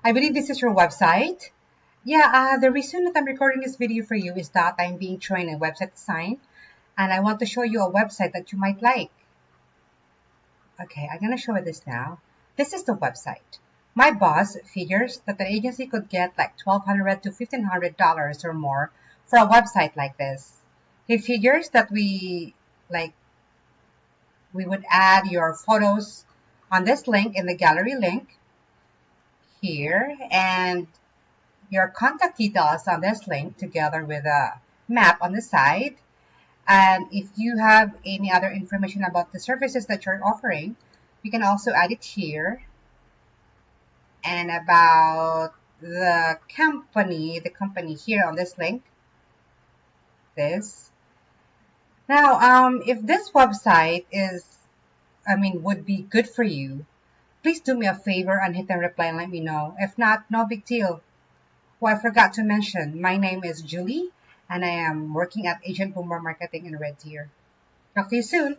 I believe this is your website. Yeah, the reason that I'm recording this video for you is that I'm being trained in website design and I want to show you a website that you might like. Okay, I'm going to show you this now. This is the website. My boss figures that the agency could get like $1,200 to $1,500 or more for a website like this. He figures that we would add your photos on this link in the gallery link here and your contact details on this link together with a map on the side. And if you have any other information about the services that you're offering, you can also add it here. And about the company here on this link, this. Now, if this website would be good for you, please do me a favor and hit the reply and let me know. If not, no big deal. Oh, I forgot to mention, my name is Julie, and I am working at Agent Boomer Marketing in Red Deer. Talk to you soon.